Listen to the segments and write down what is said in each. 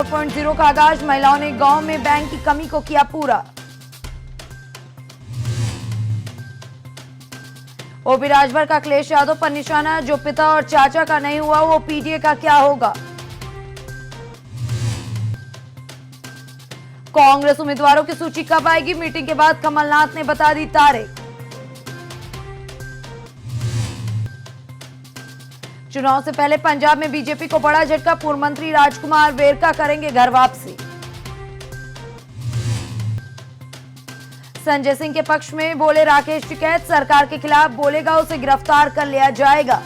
4.0 का आगाज, महिलाओं ने गांव में बैंक की कमी को किया पूरा। ओपी राजभर का अखिलेश यादव पर निशाना, जो पिता और चाचा का नहीं हुआ वो पीडीए का क्या होगा। कांग्रेस उम्मीदवारों की सूची कब आएगी, मीटिंग के बाद कमलनाथ ने बता दी तारीख। चुनाव से पहले पंजाब में बीजेपी को बड़ा झटका, पूर्व मंत्री राजकुमार वेरका करेंगे घर वापसी। संजय सिंह के पक्ष में बोले राकेश टिकैत, सरकार के खिलाफ बोलेगा उसे गिरफ्तार कर लिया जाएगा।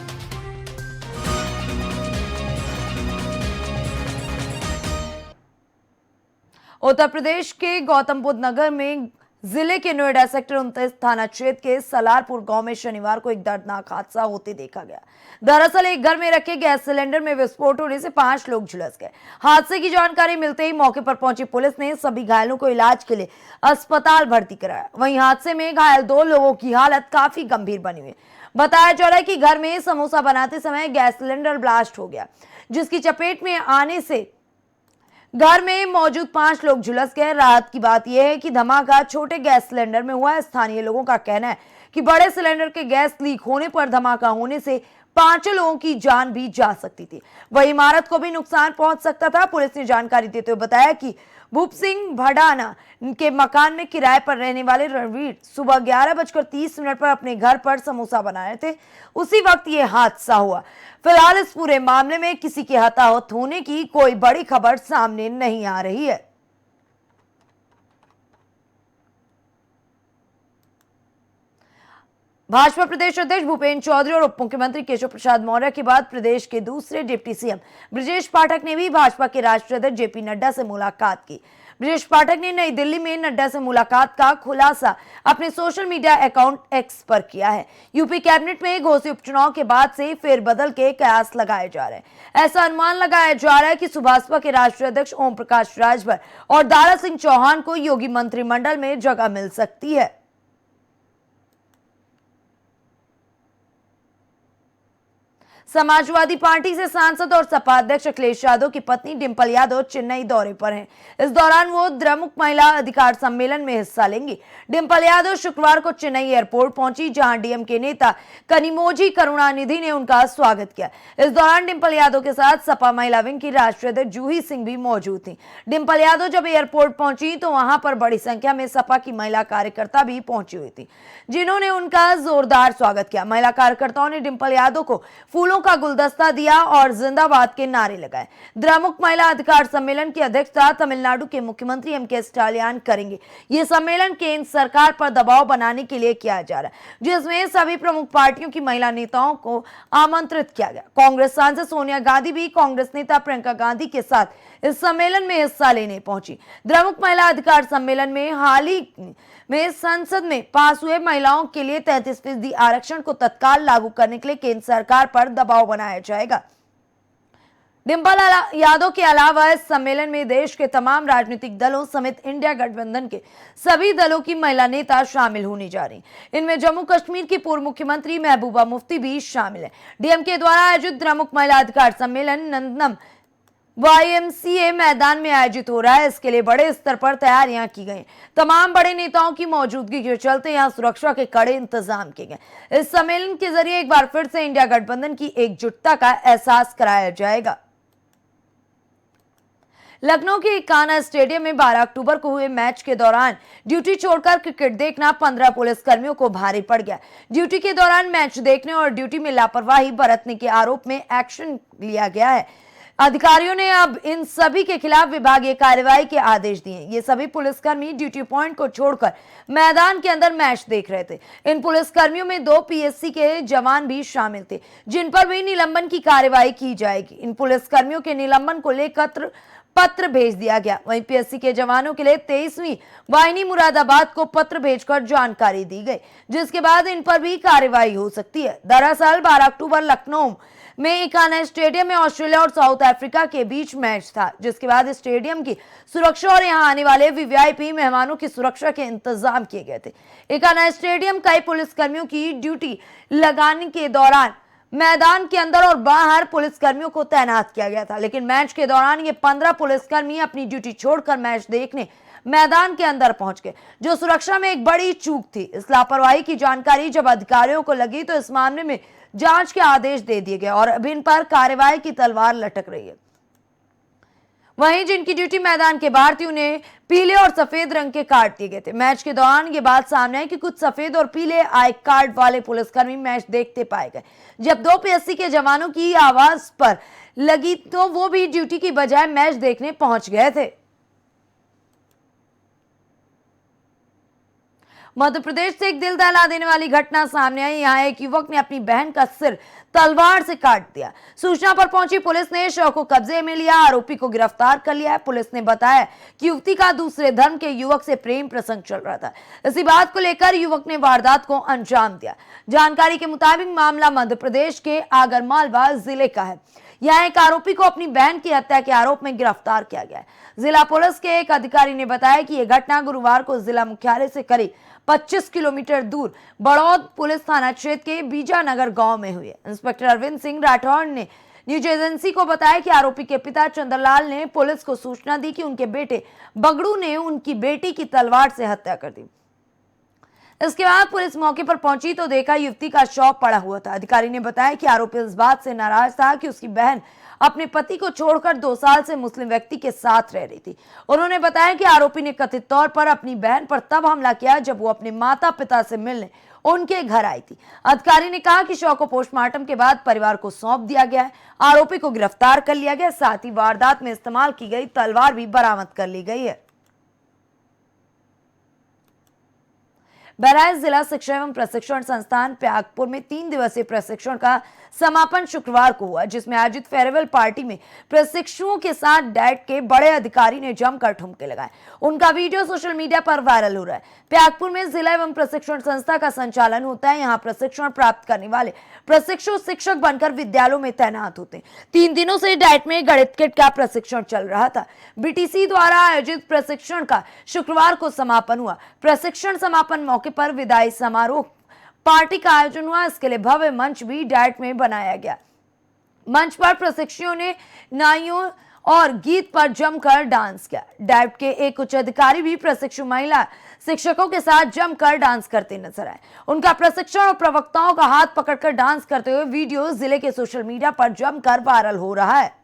उत्तर प्रदेश के गौतम बुद्ध नगर में जिले के नोएडा सेक्टर 29 थाना क्षेत्र के सलारपुर गांव में शनिवार को एक दर्दनाक हादसा होते देखा गया। दरअसल एक घर में रखे गैस सिलेंडर में विस्फोट होने से 5 लोग झुलस गए। हादसे की जानकारी मिलते ही मौके पर पहुंची पुलिस ने सभी घायलों को इलाज के लिए अस्पताल भर्ती कराया। वहीं हादसे में घायल 2 लोगों की हालत काफी गंभीर बनी हुई है। बताया जा रहा है कि घर में समोसा बनाते समय गैस सिलेंडर ब्लास्ट हो गया, जिसकी चपेट में आने से घर में मौजूद 5 लोग झुलस गए। राहत की बात यह है कि धमाका छोटे गैस सिलेंडर में हुआ है। स्थानीय लोगों का कहना है कि बड़े सिलेंडर के गैस लीक होने पर धमाका होने से 5 लोगों की जान भी जा सकती थी, वही इमारत को भी नुकसान पहुंच सकता था। पुलिस ने जानकारी देते हुए बताया कि भूप सिंह भडाना के मकान में किराए पर रहने वाले रणवीर सुबह 11:30 पर अपने घर पर समोसा बना रहे थे, उसी वक्त ये हादसा हुआ। फिलहाल इस पूरे मामले में किसी के हताहत होने की कोई बड़ी खबर सामने नहीं आ रही है। भाजपा प्रदेश अध्यक्ष भूपेंद्र चौधरी और उप मुख्यमंत्री केशव प्रसाद मौर्य के बाद प्रदेश के दूसरे डिप्टी सीएम ब्रजेश पाठक ने भी भाजपा के राष्ट्रीय अध्यक्ष जेपी नड्डा से मुलाकात की। ब्रजेश पाठक ने नई दिल्ली में नड्डा से मुलाकात का खुलासा अपने सोशल मीडिया अकाउंट एक्स पर किया है। यूपी कैबिनेट में घोषित उपचुनाव के बाद से फेरबदल के कयास लगाए जा रहे हैं। ऐसा अनुमान लगाया जा रहा है कि सुभाषपा के राष्ट्रीय अध्यक्ष ओम प्रकाश राजभर और दारा सिंह चौहान को योगी मंत्रिमंडल में जगह मिल सकती है। समाजवादी पार्टी से सांसद और सपा अध्यक्ष अखिलेश यादव की पत्नी डिंपल यादव चेन्नई दौरे पर हैं। इस दौरान वो द्रमुक महिला अधिकार सम्मेलन में हिस्सा लेंगी। डिंपल यादव शुक्रवार को चेन्नई एयरपोर्ट पहुंची, जहां डीएमके नेता कनिमोझी करुणानिधि ने उनका स्वागत किया। इस दौरान डिंपल यादव के साथ सपा महिला विंग की राष्ट्रीय अध्यक्ष जूही सिंह भी मौजूद थी। डिंपल यादव जब एयरपोर्ट पहुंची तो वहां पर बड़ी संख्या में सपा की महिला कार्यकर्ता भी पहुंची हुई थी, जिन्होंने उनका जोरदार स्वागत किया। महिला कार्यकर्ताओं ने डिंपल यादव को फूलों का गुलदस्ता दिया और जिंदाबाद के नारे लगाए। द्रमुक महिला अधिकार सम्मेलन की अध्यक्षता तमिलनाडु के मुख्यमंत्री एमके स्टालिन करेंगे। यह सम्मेलन केंद्र सरकार पर दबाव बनाने के लिए किया जा रहा है, जिसमें सभी प्रमुख पार्टियों की महिला नेताओं को आमंत्रित किया गया। कांग्रेस सांसद सोनिया गांधी भी कांग्रेस नेता प्रियंका गांधी के साथ इस सम्मेलन में हिस्सा लेने पहुंची। द्रमुक महिला अधिकार सम्मेलन में हाल ही में संसद में पास हुए महिलाओं के लिए 33% आरक्षण को तत्काल लागू करने के लिए केंद्र सरकार पर दबाव बनाया जाएगा। डिंपल यादव के अलावा इस सम्मेलन में देश के तमाम राजनीतिक दलों समेत इंडिया गठबंधन के सभी दलों की महिला नेता शामिल होने जा रही। इनमें जम्मू कश्मीर की पूर्व मुख्यमंत्री महबूबा मुफ्ती भी शामिल है। डीएमके द्वारा आयोजित द्रमुक महिला अधिकार सम्मेलन नंदनम YMCA मैदान में आयोजित हो रहा है। इसके लिए बड़े स्तर पर तैयारियां की गई। तमाम बड़े नेताओं की मौजूदगी के चलते यहां सुरक्षा के कड़े इंतजाम किए गए। इस सम्मेलन के जरिए एक बार फिर से इंडिया गठबंधन की एकजुटता का एहसास कराया जाएगा। लखनऊ के इकाना स्टेडियम में 12 अक्टूबर को हुए मैच के दौरान ड्यूटी छोड़कर क्रिकेट देखना 15 पुलिसकर्मियों को भारी पड़ गया। ड्यूटी के दौरान मैच देखने और ड्यूटी में लापरवाही बरतने के आरोप में एक्शन लिया गया है। अधिकारियों ने अब इन सभी के खिलाफ विभागीय कार्रवाई के आदेश दिए। ये सभी पुलिसकर्मी ड्यूटी पॉइंट को छोड़कर मैदान के अंदर मैच देख रहे थे। इन पुलिसकर्मियों में 2 पीएससी के जवान भी शामिल थे, जिन पर भी निलंबन की कार्रवाई की जाएगी। इन पुलिसकर्मियों के निलंबन को लेकर पत्र भेज दिया गया। वहीं पीएससी के जवानों के लिए 23वीं वाहिनी मुरादाबाद को पत्र भेजकर जानकारी दी गई, जिसके बाद इन पर भी कार्रवाई हो सकती है। दरअसल 12 अक्टूबर लखनऊ में इकाना स्टेडियम में ऑस्ट्रेलिया और साउथ अफ्रीका के बीच मैच था, जिसके बाद स्टेडियम की सुरक्षा और यहां आने वाले वीवीआईपी मेहमानों की सुरक्षा के इंतजाम किए गए थे। इकाना स्टेडियम कई पुलिसकर्मियों की ड्यूटी लगाने के दौरान मैदान के अंदर और बाहर पुलिसकर्मियों को तैनात किया गया था, लेकिन मैच के दौरान ये 15 पुलिसकर्मी अपनी ड्यूटी छोड़कर मैच देखने मैदान के अंदर पहुंच गए, जो सुरक्षा में एक बड़ी चूक थी। इस लापरवाही की जानकारी जब अधिकारियों को लगी तो इस मामले में जांच के आदेश दे दिए गए और अब इन पर कार्रवाई की तलवार लटक रही है। वहीं जिनकी ड्यूटी मैदान के बाहर थी उन्हें पीले और सफेद रंग के कार्ड दिए गए थे। मैच के दौरान ये बात सामने आई कि कुछ सफेद और पीले आई कार्ड वाले पुलिसकर्मी मैच देखते पाए गए। जब दो पीएससी के जवानों की आवाज पर लगी तो वो भी ड्यूटी की बजाय मैच देखने पहुंच गए थे। मध्य प्रदेश से एक दिल दहला देने वाली घटना सामने आई। यहाँ एक युवक ने अपनी बहन का सिर तलवार से काट दिया। सूचना पर पहुंची पुलिस ने शव को कब्जे में लिया, आरोपी को गिरफ्तार कर लिया है। पुलिस ने बताया कि युवती का दूसरे धर्म के युवक से प्रेम प्रसंग चल रहा था। इसी बात को लेकर युवक ने वारदात को अंजाम दिया। जानकारी के मुताबिक मामला मध्य प्रदेश के आगरमालवा जिले का है। यहाँ एक आरोपी को अपनी बहन की हत्या के आरोप में गिरफ्तार किया गया है। जिला पुलिस के एक अधिकारी ने बताया कि यह घटना गुरुवार को जिला मुख्यालय से करीब 25 किलोमीटर दूर बड़ौद पुलिस थाना क्षेत्र के बीजानगर गांव में हुई है। इंस्पेक्टर अरविंद सिंह राठौड़ ने न्यूज एजेंसी को बताया कि आरोपी के पिता चंद्रलाल ने पुलिस को सूचना दी कि उनके बेटे बगड़ू ने उनकी बेटी की तलवार से हत्या कर दी। इसके बाद पुलिस मौके पर पहुंची तो देखा युवती का शव पड़ा हुआ था। अधिकारी ने बताया कि आरोपी इस बात से नाराज था कि उसकी बहन अपने पति को छोड़कर 2 साल से मुस्लिम व्यक्ति के साथ रह रही थी। उन्होंने बताया कि आरोपी ने कथित तौर पर अपनी बहन पर तब हमला किया जब वो अपने माता पिता से मिलने उनके घर आई थी। अधिकारी ने कहा कि शव को पोस्टमार्टम के बाद परिवार को सौंप दिया गया है। आरोपी को गिरफ्तार कर लिया गया, साथ ही वारदात में इस्तेमाल की गई तलवार भी बरामद कर ली गई है। बहराइच जिला शिक्षा एवं प्रशिक्षण संस्थान त्यागपुर में 3 दिवसीय प्रशिक्षण का समापन शुक्रवार को हुआ, जिसमें आयोजित फेयरवेल पार्टी में प्रशिक्षुओं के साथ डैट के बड़े अधिकारी ने जमकर ठुमके लगाए। उनका वीडियो सोशल मीडिया पर वायरल हो रहा है। त्यागपुर में जिला एवं प्रशिक्षण संस्था का संचालन होता है। यहाँ प्रशिक्षण प्राप्त करने वाले प्रशिक्षु शिक्षक बनकर विद्यालयों में तैनात होते हैं। 3 दिनों से डैट में गणित किट का प्रशिक्षण चल रहा था। बीटीसी द्वारा आयोजित प्रशिक्षण का शुक्रवार को समापन हुआ। प्रशिक्षण समापन मौके पर विदाई समारोह पार्टी का आयोजन हुआ। इसके लिए भव्य मंच भी डैट में बनाया गया। मंच पर प्रशिक्षुओं ने नाइयों और गीत पर जमकर डांस किया। डैट के एक उच्च अधिकारी भी प्रशिक्षु महिला शिक्षकों के साथ जमकर डांस करते नजर आए। उनका प्रशिक्षण और प्रवक्ताओं का हाथ पकड़कर डांस करते हुए वीडियो जिले के सोशल मीडिया पर जमकर वायरल हो रहा है।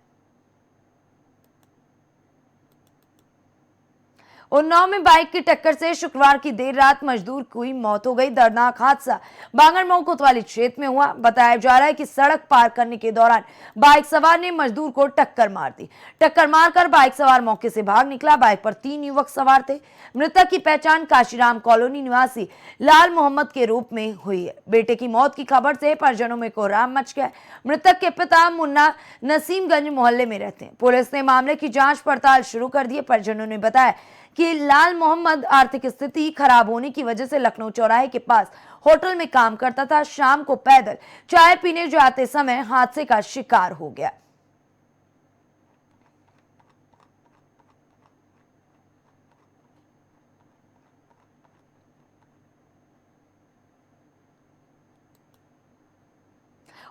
उन्नाव में बाइक की टक्कर से शुक्रवार की देर रात मजदूर की मौत हो गई। दर्दनाक हादसा बांगरमऊ कोतवाली क्षेत्र में हुआ। बताया जा रहा है कि सड़क पार करने के दौरान बाइक सवार ने मजदूर को टक्कर मार दी। टक्कर मारकर बाइक सवार मौके से भाग निकला। बाइक पर 3 युवक सवार थे। मृतक की पहचान काशीराम कॉलोनी निवासी लाल मोहम्मद के रूप में हुई है। बेटे की मौत की खबर से परिजनों में कोहराम मच गया। मृतक के पिता मुन्ना नसीमगंज मोहल्ले में रहते हैं। पुलिस ने मामले की जांच पड़ताल शुरू कर दी है। परिजनों ने बताया कि लाल मोहम्मद आर्थिक स्थिति खराब होने की वजह से लखनऊ चौराहे के पास होटल में काम करता था। शाम को पैदल चाय पीने जाते समय हादसे का शिकार हो गया।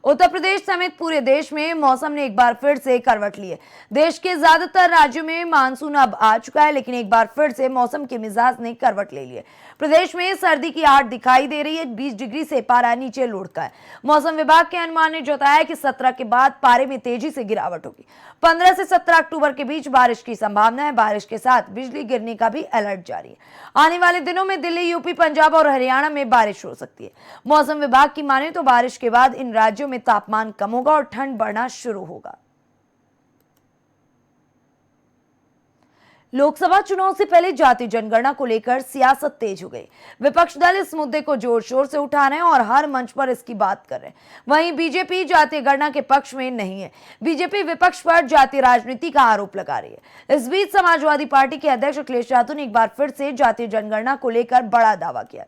उत्तर प्रदेश समेत पूरे देश में मौसम ने एक बार फिर से करवट ली है। देश के ज्यादातर राज्यों में मानसून अब आ चुका है, लेकिन एक बार फिर से मौसम के मिजाज ने करवट ले ली है। प्रदेश में सर्दी की आहट दिखाई दे रही है। 20 डिग्री से पारा नीचे लुढ़का है। मौसम विभाग के अनुमान ने जताया कि 17 के बाद पारे में तेजी से गिरावट होगी। 15 से 17 अक्टूबर के बीच बारिश की संभावना है। बारिश के साथ बिजली गिरने का भी अलर्ट जारी है। आने वाले दिनों में दिल्ली, यूपी, पंजाब और हरियाणा में बारिश हो सकती है। मौसम विभाग की माने तो बारिश के बाद इन राज्यों में तापमान कम होगा और ठंड बढ़ना शुरू होगा। लोकसभा चुनाव से पहले जाति जनगणना को लेकर सियासत तेज हो गई। विपक्ष दल इस मुद्दे को जोर शोर से उठा रहे हैं और हर मंच पर इसकी बात कर रहे हैं। वहीं बीजेपी जातीय गणना के पक्ष में नहीं है। बीजेपी विपक्ष पर जातीय राजनीति का आरोप लगा रही है। इस बीच समाजवादी पार्टी के अध्यक्ष अखिलेश यादव ने एक बार फिर से जातीय जनगणना को लेकर बड़ा दावा किया।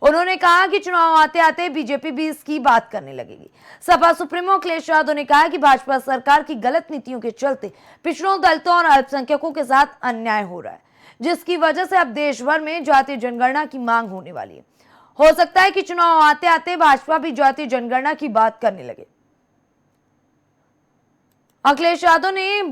उन्होंने कहा कि चुनाव आते आते बीजेपी भी इसकी बात करने लगेगी। सपा सुप्रीमो अखिलेश यादव ने कहा कि भाजपा सरकार की गलत नीतियों के चलते पिछड़ों, दलितों और अल्पसंख्यकों के साथ अन्याय हो रहा है, जिसकी वजह से अब देश भर में जातीय जनगणना की मांग होने वाली है। हो सकता है कि चुनाव आते आते भाजपा भी जातीय जनगणना की बात करने लगे। अखिलेश यादव ने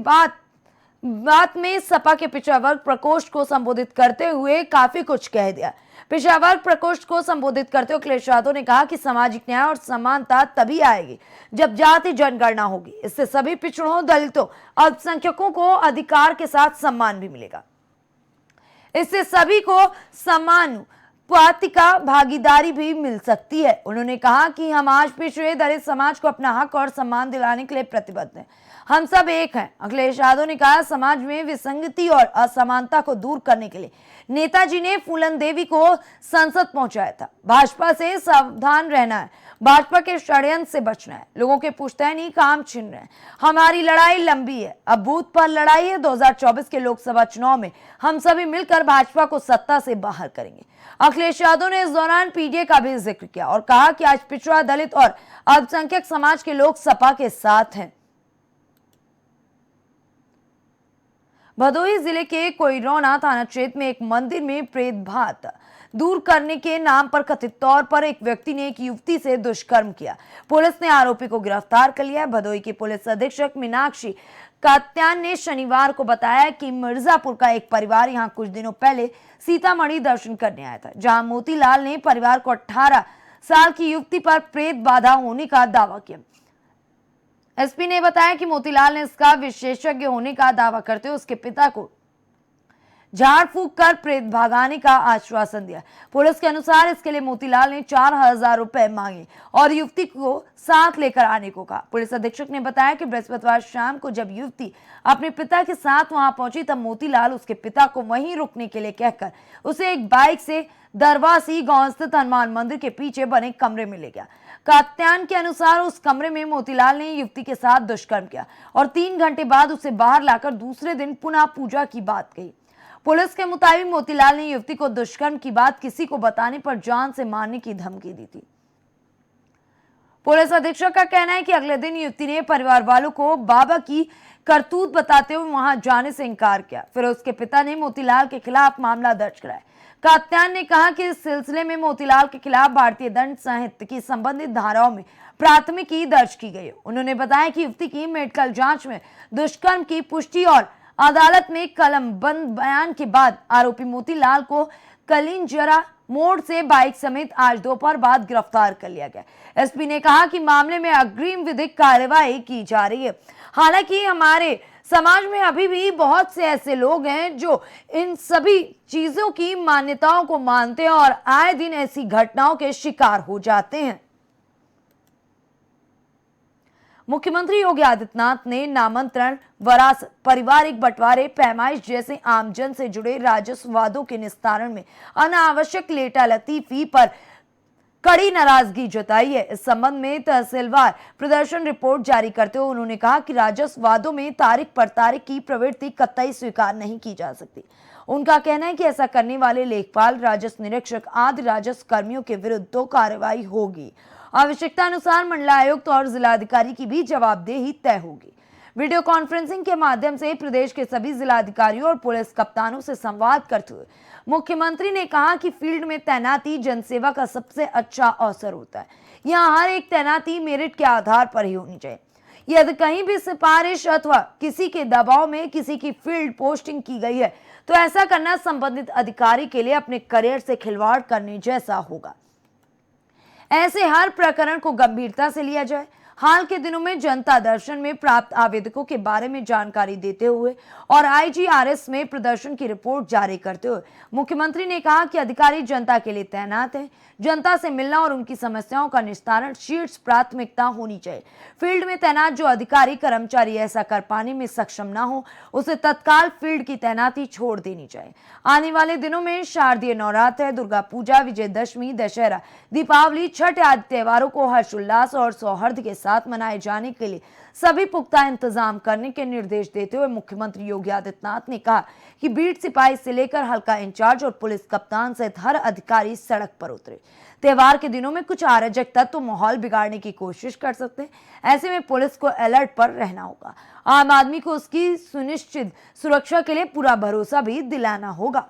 बात में सपा के पिछड़ा वर्ग प्रकोष्ठ को संबोधित करते हुए काफी कुछ कह दिया। पिछड़ा वर्ग प्रकोष्ठ को संबोधित करते हुए अखिलेश यादव ने कहा कि सामाजिक न्याय और समानता तभी आएगी जब जाति जनगणना होगी। इससे सभी पिछड़ों, दलितों, अल्पसंख्यकों को अधिकार के साथ सम्मान भी मिलेगा। इससे सभी को समानुपातिक भागीदारी भी मिल सकती है। उन्होंने कहा कि हम आज पिछड़े दलित समाज को अपना हक और सम्मान दिलाने के लिए प्रतिबद्ध हैं। हम सब एक हैं। अखिलेश यादव ने कहा, समाज में विसंगति और असमानता को दूर करने के लिए नेताजी ने फूलन देवी को संसद पहुंचाया था। भाजपा से सावधान रहना है, भाजपा के षड्यंत्र से बचना है। लोगों के पुश्तैनी काम छीन रहे हैं। हमारी लड़ाई लंबी है, अब बूथ पर लड़ाई है। 2024 के लोकसभा चुनाव में हम सभी मिलकर भाजपा को सत्ता से बाहर करेंगे। अखिलेश यादव ने इस दौरान पीडीए का भी जिक्र किया और कहा कि आज पिछड़ा, दलित और अल्पसंख्यक समाज के लोग सपा के साथ हैं। भदोही जिले के कोइरौना थाना क्षेत्र में एक मंदिर में प्रेत बात दूर करने के नाम पर कथित तौर पर एक व्यक्ति ने एक युवती से दुष्कर्म किया। पुलिस ने आरोपी को गिरफ्तार कर लिया। भदोही की पुलिस अधीक्षक मीनाक्षी कात्यान ने शनिवार को बताया कि मिर्जापुर का एक परिवार यहां कुछ दिनों पहले सीतामढ़ी दर्शन करने आया था, जहां मोतीलाल ने परिवार को 18 साल की युवती पर प्रेत बाधा होने का दावा किया। एसपी ने बताया कि मोतीलाल ने इसका विशेषज्ञ होने का दावा करते हुए उसके पिता को झाड़ फूंक कर प्रेत भगाने का आश्वासन दिया। पुलिस के अनुसार इसके लिए मोतीलाल ने 4000 रुपए मांगे और युवती को साथ लेकर आने को कहा। पुलिस अधीक्षक ने बताया कि बृहस्पतिवार शाम को जब युवती अपने पिता के साथ वहां पहुंची तब मोतीलाल उसके पिता को वहीं रुकने के लिए कहकर उसे एक बाइक से दरवासी गांव स्थित हनुमान मंदिर के पीछे बने कमरे में ले गया। कात्यान के अनुसार उस कमरे में मोतीलाल ने युवती के साथ दुष्कर्म किया और 3 घंटे बाद उसे बाहर लाकर दूसरे दिन पुनः पूजा की बात कही। पुलिस के मुताबिक मोतीलाल ने युवती को दुष्कर्म की बात किसी को बताने पर जान से मारने की धमकी दी थी। पुलिस अधीक्षक का कहना है कि अगले दिन युवती ने परिवार वालों को बाबा की करतूत बताते हुए वहां जाने से इनकार किया। फिर उसके पिता ने मोतीलाल के खिलाफ मामला दर्ज कराया। कात्यान ने कहा कि इस सिलसिले में मोतीलाल के खिलाफ भारतीय दंड संहिता की संबंधित धाराओं में प्राथमिकी दर्ज की गई है। उन्होंने बताया कि युवती की मेडिकल जांच में दुष्कर्म की पुष्टि और अदालत में कलमबंद बयान के बाद आरोपी मोतीलाल को कलिंजरा मोड़ से बाइक समेत आज दोपहर बाद गिरफ्तार कर लिया गया। एसपी ने कहा कि मामले में अग्रिम विधिक कार्यवाही की जा रही है। हालांकि हमारे समाज में अभी भी बहुत से ऐसे लोग हैं जो इन सभी चीजों की मान्यताओं को मानते हैं और आए दिन ऐसी घटनाओं के शिकार हो जाते हैं। मुख्यमंत्री योगी आदित्यनाथ ने नामांतरण, वरासत, पारिवारिक बंटवारे, पैमाइश जैसे आमजन से जुड़े राजस्व वादों के निस्तारण में अनावश्यक लेटा लतीफी पर कड़ी नाराजगी जताई है। इस संबंध में तहसीलवार प्रदर्शन रिपोर्ट जारी करते हुए उन्होंने कहा कि राजस्व वादों में तारीख पर तारीख की प्रवृत्ति कतई स्वीकार नहीं की जा सकती। उनका कहना है कि ऐसा करने वाले लेखपाल, राजस्व निरीक्षक आदि राजस्व कर्मियों के विरुद्ध तो कार्रवाई होगी। आवश्यकता अनुसार मंडलायुक्त और जिलाधिकारी की भी जवाबदेही तय होगी। वीडियो कॉन्फ्रेंसिंग के माध्यम से प्रदेश के सभी जिलाधिकारियों और पुलिस कप्तानों से संवाद करते हुए मुख्यमंत्री ने कहा कि फील्ड में तैनाती जनसेवा का सबसे अच्छा अवसर होता है। यहाँ हर एक तैनाती मेरिट के आधार पर ही होनी चाहिए। यदि कहीं भी सिफारिश अथवा किसी के दबाव में किसी की फील्ड पोस्टिंग की गई है तो ऐसा करना संबंधित अधिकारी के लिए अपने करियर से खिलवाड़ करने जैसा होगा। ऐसे हर प्रकरण को गंभीरता से लिया जाए। हाल के दिनों में जनता दर्शन में प्राप्त आवेदकों के बारे में जानकारी देते हुए और आईजीआरएस में प्रदर्शन की रिपोर्ट जारी करते हुए मुख्यमंत्री ने कहा कि अधिकारी जनता के लिए तैनात हैं। जनता से मिलना और उनकी समस्याओं का निस्तारण शीर्ष प्राथमिकता होनी चाहिए। फील्ड में तैनात जो अधिकारी कर्मचारी ऐसा कर पाने में सक्षम न हो, उसे तत्काल फील्ड की तैनाती छोड़ देनी चाहिए। आने वाले दिनों में शारदीय नवरात्र, दुर्गा पूजा, विजयदशमी, दशहरा, दीपावली, छठ आदि त्योहारों को हर्षोल्लास और सौहार्द के साथ मनाए जाने के लिए सभी पुख्ता इंतजाम करने के निर्देश देते हुए मुख्यमंत्री योगी आदित्यनाथ ने कहा कि बीट सिपाही से लेकर हल्का इंचार्ज और पुलिस कप्तान सहित हर अधिकारी सड़क पर उतरे। त्योहार के दिनों में कुछ अराजक तत्व माहौल बिगाड़ने की कोशिश कर सकते हैं। ऐसे में पुलिस को अलर्ट पर रहना होगा। आम आदमी को उसकी सुनिश्चित सुरक्षा के लिए पूरा भरोसा भी दिलाना होगा।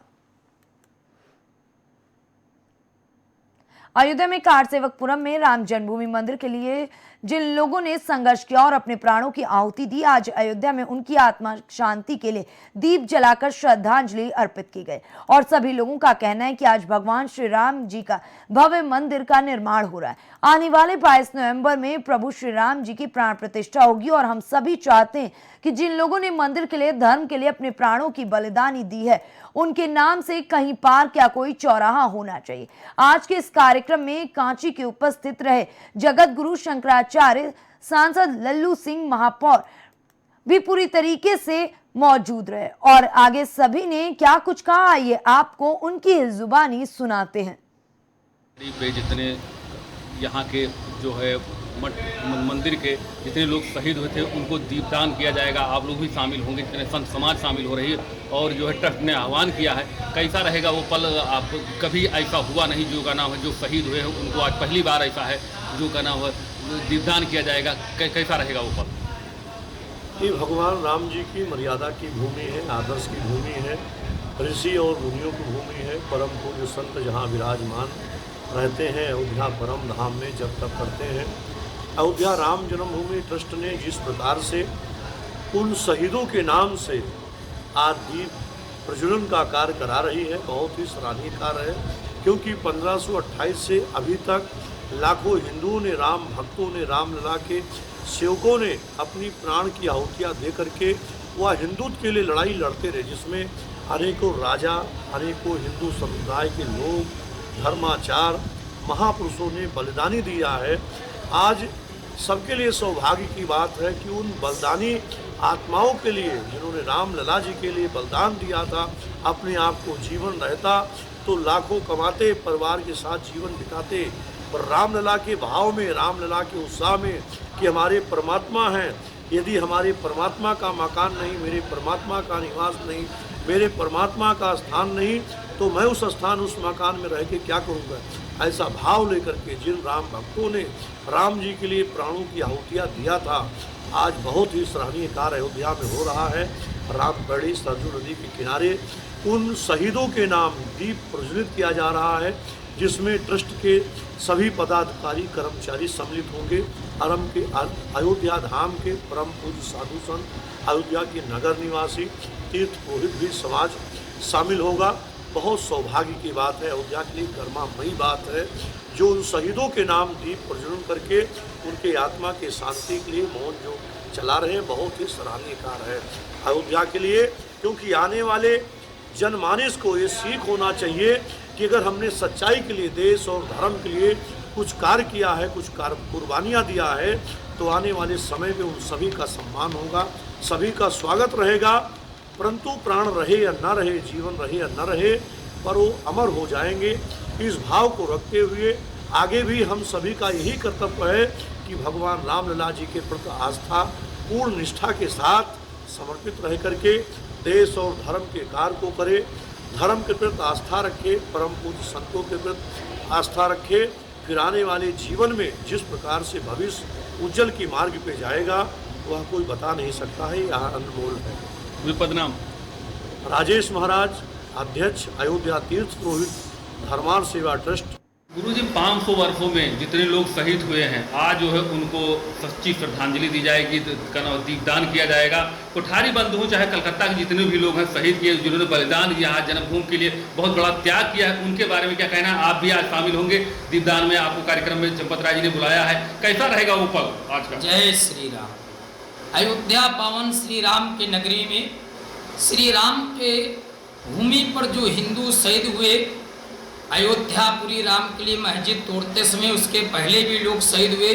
अयोध्या में कारसेवकपुरम में राम जन्मभूमि मंदिर के लिए जिन लोगों ने संघर्ष किया और अपने प्राणों की आहुति दी, आज अयोध्या में उनकी आत्मा शांति के लिए दीप जलाकर श्रद्धांजलि अर्पित की गई। और सभी लोगों का कहना है कि आज भगवान श्री राम जी का भव्य मंदिर का निर्माण हो रहा है। आने वाले 22 नवंबर में प्रभु श्री राम जी की प्राण प्रतिष्ठा होगी और हम सभी चाहते हैं कि जिन लोगों ने मंदिर के लिए, धर्म के लिए अपने प्राणों की बलिदानी दी है, उनके नाम से कहीं पार्क या कोई चौराहा होना चाहिए। आज के इस कार्यक्रम में कांची के उपस्थित रहे जगत गुरु शंकराचार्य, सांसद लल्लू सिंह महापौर भी पूरी तरीके से मौजूद रहे और आगे सभी ने क्या कुछ कहा, आइए आपको उनकी जुबानी सुनाते हैं। पे जितने यहाँ के जो है मंदिर के जितने लोग शहीद हुए थे उनको दीपदान किया जाएगा। आप लोग भी शामिल होंगे, जितने संत समाज शामिल हो रही है और जो है ट्रस्ट ने आह्वान किया है। कैसा रहेगा वो पल? आप कभी ऐसा हुआ नहीं जो का नाम है, जो शहीद हुए हैं उनको आज पहली बार ऐसा है जो का नाम है दीपदान किया जाएगा। कैसा रहेगा वो पल? ये भगवान राम जी की मर्यादा की भूमि है, आदर्श की भूमि है, ऋषि और मुनियों की भूमि है। परम पूज्य संत जहाँ विराजमान रहते हैं अयोध्या परम धाम में जब तक करते हैं। अयोध्या राम जन्मभूमि ट्रस्ट ने जिस प्रकार से उन शहीदों के नाम से आज दीप प्रज्वलन का कार्य करा रही है, बहुत ही सराहनीय कार्य है। क्योंकि 1528 से अभी तक लाखों हिंदुओं ने, राम भक्तों ने, रामलला के सेवकों ने अपनी प्राण की आहुतियाँ दे करके वह हिंदुत्व के लिए लड़ाई लड़ते रहे, जिसमें अनेकों राजा, अनेकों हिंदू समुदाय के लोग, धर्माचार महापुरुषों ने बलिदानी दिया है। आज सबके लिए सौभाग्य की बात है कि उन बलिदानी आत्माओं के लिए, जिन्होंने रामलला जी के लिए बलिदान दिया था, अपने आप को जीवन रहता तो लाखों कमाते, परिवार के साथ जीवन बिताते, पर रामलला के भाव में, रामलला के उत्साह में कि हमारे परमात्मा हैं, यदि हमारे परमात्मा का मकान नहीं, मेरे परमात्मा का निवास नहीं, मेरे परमात्मा का स्थान नहीं, तो मैं उस स्थान, उस मकान में रह के क्या करूँगा। ऐसा भाव लेकर के जिन राम भक्तों ने राम जी के लिए प्राणों की आहुतियाँ दिया था, आज बहुत ही सराहनीय कार्य अयोध्या में हो रहा है। रामगढ़ी सरजू नदी के किनारे उन शहीदों के नाम दीप प्रज्वलित किया जा रहा है, जिसमें ट्रस्ट के सभी पदाधिकारी, कर्मचारी सम्मिलित होंगे। अयोध्या धाम के परम पूज्य साधु संत, अयोध्या के नगर निवासी, तीर्थ पुरोहित भी समाज शामिल होगा। बहुत सौभाग्य की बात है, अयोध्या के लिए गर्मामयी बात है, जो उन शहीदों के नाम दीप प्रज्वलन करके उनके आत्मा के शांति के लिए मौन जो चला रहे हैं, बहुत ही सराहनीय कार्य है अयोध्या के लिए। क्योंकि आने वाले जनमानस को ये सीख होना चाहिए कि अगर हमने सच्चाई के लिए, देश और धर्म के लिए कुछ कार्य किया है, कुछ कार्य कुर्बानियाँ दिया है, तो आने वाले समय में उन सभी का सम्मान होगा, सभी का स्वागत रहेगा। परंतु प्राण रहे या न रहे, जीवन रहे या न रहे, पर वो अमर हो जाएंगे। इस भाव को रखते हुए आगे भी हम सभी का यही कर्तव्य है कि भगवान रामलला जी के प्रति आस्था पूर्ण निष्ठा के साथ समर्पित रह करके देश और धर्म के कार्य को करे, धर्म के प्रति आस्था रखे, परम पूज्य संतों के प्रति आस्था रखे। फिर आने वाले जीवन में जिस प्रकार से भविष्य उज्जवल की मार्ग पे जाएगा वह कोई बता नहीं सकता है, यह अनमोल है। पदनाम राजेश महाराज, अध्यक्ष अयोध्या तीर्थ पुरोहित धर्मार्थ सेवा ट्रस्ट। गुरुजी, 500 वर्षों में जितने लोग शहीद हुए हैं, आज जो है उनको सच्ची श्रद्धांजलि दी जाएगी, दीपदान किया जाएगा। कोठारी बंधु चाहे कलकत्ता के जितने भी लोग हैं शहीद किए, जिन्होंने बलिदान दिया, आज जन्मभूमि के लिए बहुत बड़ा त्याग किया है, उनके बारे में क्या कहना है? आप भी आज शामिल होंगे दीपदान में, आपको कार्यक्रम में चंपत राय जी ने बुलाया है, कैसा रहेगा वो पल आज का? जय श्री राम। अयोध्या पावन श्री राम के नगरी में श्री राम के भूमि पर जो हिंदू शहीद हुए, अयोध्यापुरी राम के लिए मस्जिद तोड़ते समय उसके पहले भी लोग शहीद हुए,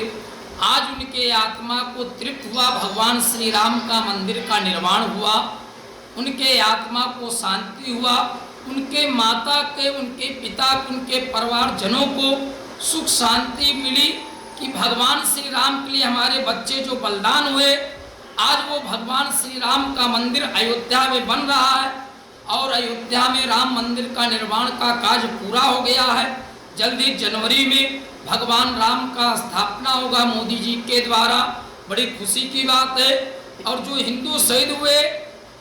आज उनके आत्मा को तृप्त हुआ, भगवान श्री राम का मंदिर का निर्माण हुआ, उनके आत्मा को शांति हुआ, उनके माता के, उनके पिता, उनके परिवारजनों को सुख शांति मिली कि भगवान श्री राम के लिए हमारे बच्चे जो बलिदान हुए, आज वो भगवान श्री राम का मंदिर अयोध्या में बन रहा है और अयोध्या में राम मंदिर का निर्माण का कार्य पूरा हो गया है। जल्दी जनवरी में भगवान राम का स्थापना होगा मोदी जी के द्वारा, बड़ी खुशी की बात है। और जो हिंदू शहीद हुए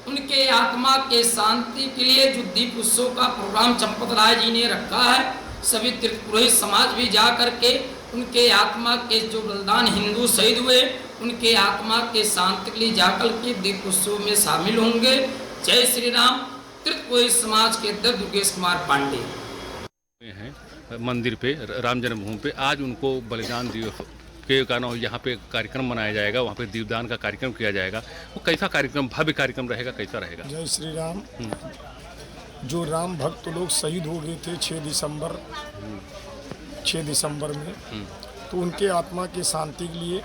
उनके आत्मा के शांति के लिए जो दीप उत्सव का प्रोग्राम चंपत राय जी ने रखा है, सभी तीर्थ पुरोहित समाज भी जा करके उनके आत्मा के जो बलिदान हिंदू शहीद हुए उनके आत्मा के शांति के लिए जाकर के दीप उत्सव में शामिल होंगे। जय श्री राम। तृतीय समाज के अध्यक्ष दुर्गेश कुमार पांडे हैं मंदिर पे, राम जन्मभूमि पे आज उनको बलिदान दिवस के कारण यहाँ पे कार्यक्रम मनाया जाएगा, वहाँ पे दीपदान का कार्यक्रम किया जाएगा। वो कैसा कार्यक्रम, भव्य कार्यक्रम रहेगा, कैसा रहेगा? जय श्री राम। जो राम भक्त लोग शहीद हो गए थे 6 दिसंबर में, तो उनके आत्मा की शांति के लिए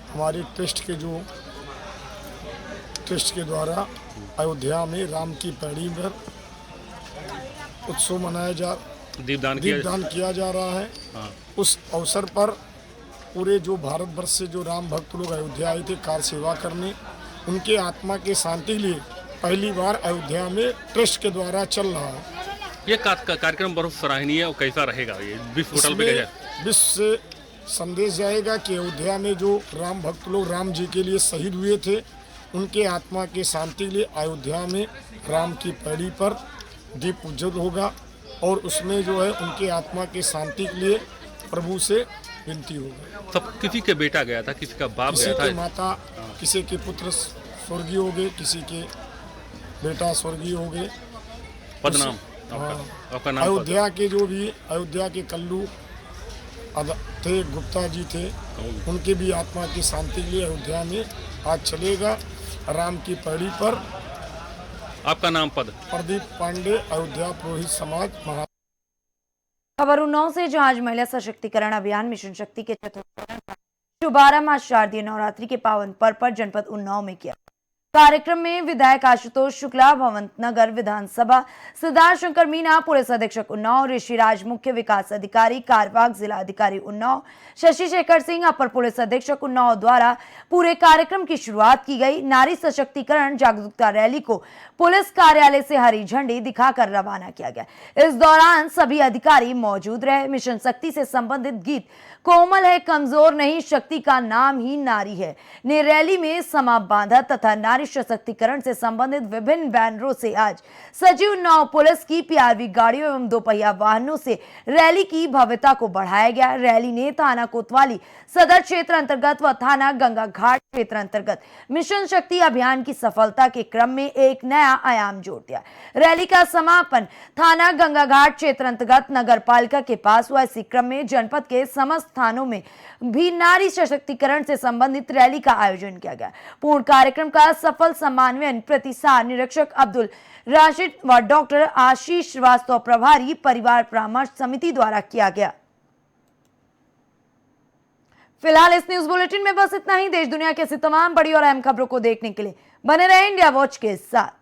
हमारे ट्रस्ट के द्वारा अयोध्या में राम की पैड़ी पर उत्सव मनाया दीपदान किया जा रहा है। हाँ। उस अवसर पर पूरे जो भारतवर्ष से जो राम भक्त लोग अयोध्या आए थे कार सेवा करने, उनके आत्मा के शांति के लिए पहली बार अयोध्या में ट्रस्ट के द्वारा चल रहा है। ये कार्यक्रम बहुत सराहनीय है। और कैसा रहेगा ये? विश्व होटल पे विश्व से संदेश जाएगा कि अयोध्या में जो राम भक्त लोग राम जी के लिए शहीद हुए थे, उनके आत्मा के शांति के लिए अयोध्या में राम की पैड़ी पर दीप उज्जवल होगा और उसमें जो है उनके आत्मा के शांति के लिए प्रभु से विनती होगी। सब किसी के बेटा गया था, किसी का बाप किसी गया था, के माता, किसी के पुत्र स्वर्गीय हो गए, किसी के बेटा स्वर्गीय हो गए। पदनाम आपका नाम? अयोध्या के जो भी अयोध्या के कल्लू थे, गुप्ता जी थे, उनके भी आत्मा की शांति के लिए अयोध्या में आज चलेगा राम की पैड़ी पर। आपका नाम? पद? प्रदीप पांडे, अयोध्या पुरोहित समाज महा। खबर उन्नाव से, जहां आज महिला सशक्तिकरण अभियान मिशन शक्ति के चतुर्थ चरण का शुभारंभ आज शारदीय नवरात्रि के पावन पर्व पर जनपद उन्नाव में किया। कार्यक्रम में विधायक आशुतोष शुक्ला, भवंत नगर विधानसभा सिद्धार्थ शंकर मीना, पुलिस अधीक्षक उन्नाव ऋषिराज, मुख्य विकास अधिकारी कारवाग, जिला अधिकारी उन्नाव शशि शेखर सिंह, अपर पुलिस अधीक्षक उन्नाव द्वारा पूरे कार्यक्रम की शुरुआत की गई। नारी सशक्तिकरण जागरूकता रैली को पुलिस कार्यालय से हरी झंडी दिखाकर रवाना किया गया। इस दौरान सभी अधिकारी मौजूद रहे। मिशन शक्ति से संबंधित गीत कोमल है कमजोर नहीं, शक्ति का नाम ही नारी है ने रैली में समा बांधा तथा नारी सशक्तिकरण से संबंधित विभिन्न बैनरों से आज सजी उन्नाव पुलिस की पीआरवी गाड़ियों एवं दोपहिया वाहनों से रैली की भव्यता को बढ़ाया गया। रैली ने थाना कोतवाली सदर क्षेत्र अंतर्गत व थाना गंगा घाट क्षेत्र अंतर्गत मिशन शक्ति अभियान की सफलता के क्रम में एक नया आयाम जोड़ दिया। रैली का समापन थाना गंगा घाट क्षेत्र अंतर्गत नगर पालिका के पास हुआ। इसी क्रम में जनपद के समस्त थानों में भी नारी सशक्तिकरण से संबंधित रैली का आयोजन किया गया। पूर्ण कार्यक्रम का सफल समन्वयन प्रतिसार निरीक्षक अब्दुल राशिद व डॉक्टर आशीष श्रीवास्तव प्रभारी परिवार परामर्श समिति द्वारा किया गया। फिलहाल इस न्यूज बुलेटिन में बस इतना ही। देश दुनिया की ऐसी तमाम बड़ी और अहम खबरों को देखने के लिए बने रहे इंडिया वॉच के साथ।